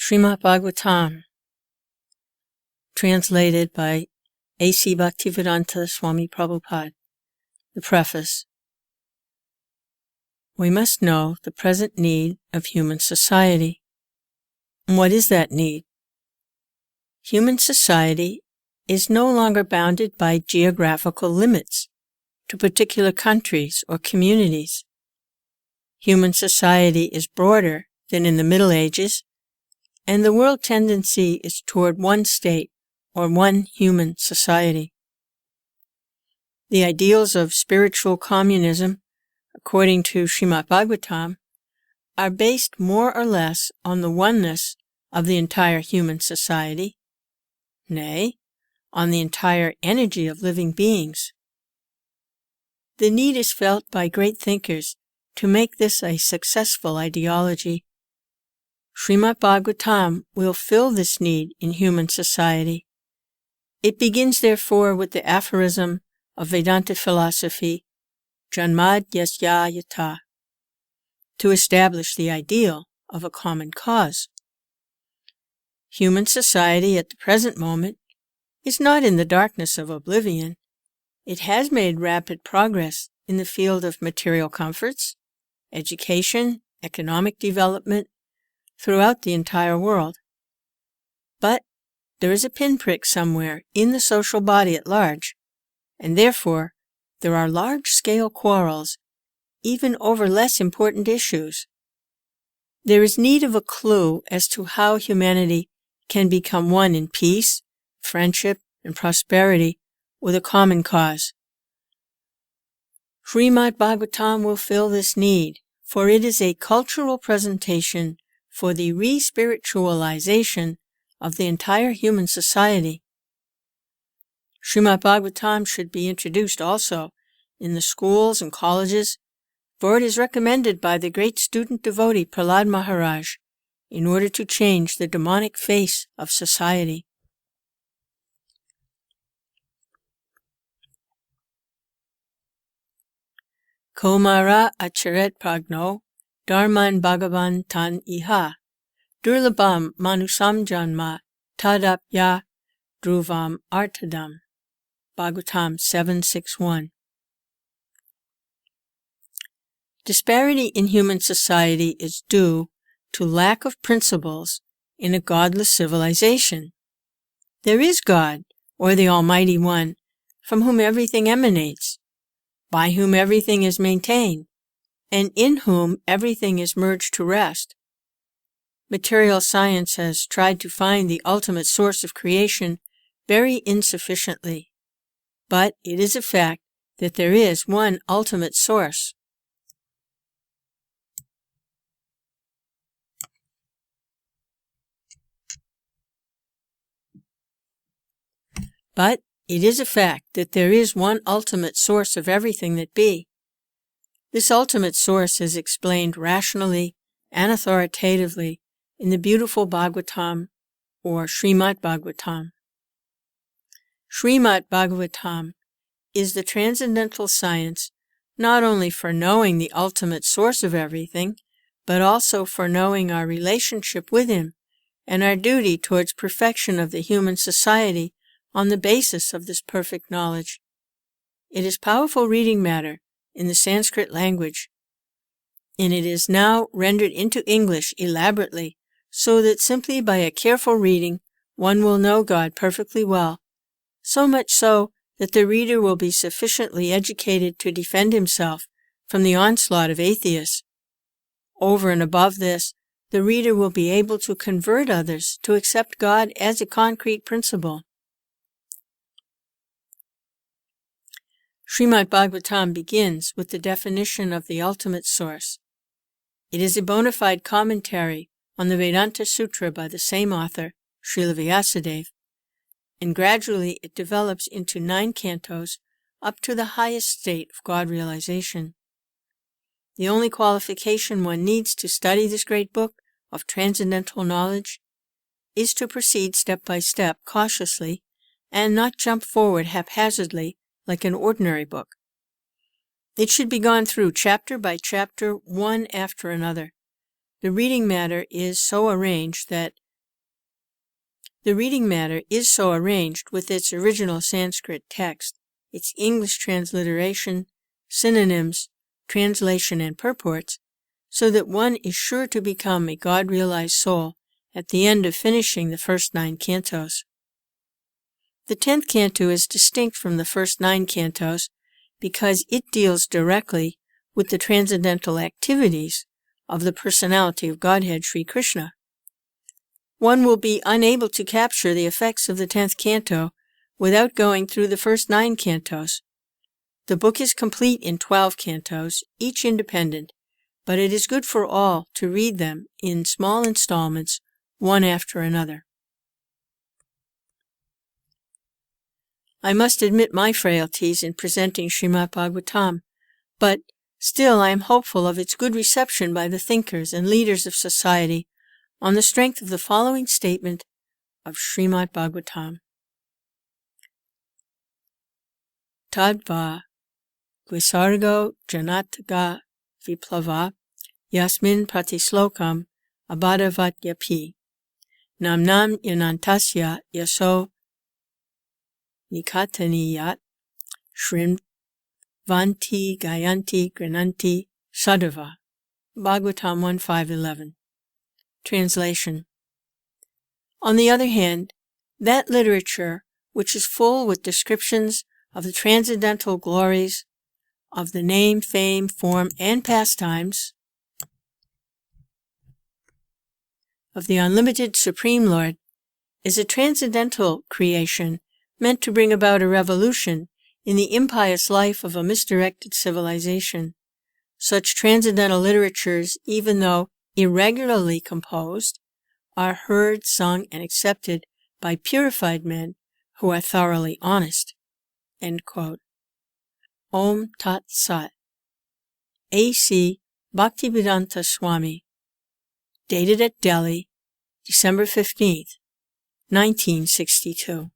Srimad Bhagavatam, translated by A.C. Bhaktivedanta Swami Prabhupada. The Preface. We must know the present need of human society. And what is that need? Human society is no longer bounded by geographical limits to particular countries or communities. Human society is broader than in the Middle Ages, and the world tendency is toward one state or one human society. The ideals of spiritual communism, according to Srimad Bhagavatam, are based more or less on the oneness of the entire human society, nay, on the entire energy of living beings. The need is felt by great thinkers to make this a successful ideology. Srimad Bhagavatam will fill this need in human society. It begins, therefore, with the aphorism of Vedanta philosophy, Janmad Yasya Yata, to establish the ideal of a common cause. Human society at the present moment is not in the darkness of oblivion. It has made rapid progress in the field of material comforts, education, economic development, throughout the entire world. But there is a pinprick somewhere in the social body at large, and therefore there are large-scale quarrels, even over less important issues. There is need of a clue as to how humanity can become one in peace, friendship, and prosperity with a common cause. Srimad Bhagavatam will fill this need, for it is a cultural presentation for the re-spiritualization of the entire human society. Srimad Bhagavatam should be introduced also in the schools and colleges, for it is recommended by the great student devotee Prahlad Maharaj in order to change the demonic face of society. Komara acharet pragno dharman bhagavan tan iha durlabam manusam janma tadapya dhruvam artadam. Bhagavatam 7.6.1. Disparity in human society is due to lack of principles in a godless civilization. There is God, or the Almighty One, from whom everything emanates, by whom everything is maintained, and in whom everything is merged to rest. Material science has tried to find the ultimate source of creation very insufficiently, but it is a fact that there is one ultimate source. But it is a fact that there is one ultimate source of everything that be. This ultimate source is explained rationally and authoritatively in the beautiful Bhagavatam, or Srimad Bhagavatam. Srimad Bhagavatam is the transcendental science not only for knowing the ultimate source of everything, but also for knowing our relationship with Him and our duty towards perfection of the human society on the basis of this perfect knowledge. It is powerful reading matter in the Sanskrit language, and it is now rendered into English elaborately, so that simply by a careful reading one will know God perfectly well, so much so that the reader will be sufficiently educated to defend himself from the onslaught of atheists. Over and above this, the reader will be able to convert others to accept God as a concrete principle. Srimad Bhagavatam begins with the definition of the ultimate source. It is a bona fide commentary on the Vedanta Sutra by the same author, Srila Vyasadeva, and gradually it develops into 9 cantos up to the highest state of God realization. The only qualification one needs to study this great book of transcendental knowledge is to proceed step by step cautiously and not jump forward haphazardly like an ordinary book. It should be gone through chapter by chapter, one after another. The reading matter is so arranged that The reading matter is so arranged with its original Sanskrit text, its English transliteration, synonyms, translation, and purports, so that one is sure to become a God-realized soul at the end of finishing the first 9 cantos. The 10th canto is distinct from the first 9 cantos because it deals directly with the transcendental activities of the personality of Godhead Sri Krishna. One will be unable to capture the effects of the 10th canto without going through the first 9 cantos. The book is complete in 12 cantos, each independent, but it is good for all to read them in small installments, one after another. I must admit my frailties in presenting Srimad Bhagavatam, but still I am hopeful of its good reception by the thinkers and leaders of society on the strength of the following statement of Srimad Bhagavatam. Tadva Gvisargo Janataga Viplava Yasmin Pratislokam Abhadavatyapi Namnam Yanantasya Yaso Nikataniyat Shrimvanti Gayanti Grananti Sadhava. Bhagavatam 1.5.11. Translation. On the other hand, that literature which is full with descriptions of the transcendental glories of the name, fame, form, and pastimes of the unlimited Supreme Lord is a transcendental creation meant to bring about a revolution in the impious life of a misdirected civilization. Such transcendental literatures, even though irregularly composed, are heard, sung, and accepted by purified men who are thoroughly honest. End quote. Om Tat Sat. A.C. Bhaktivedanta Swami. Dated at Delhi, December 15th, 1962.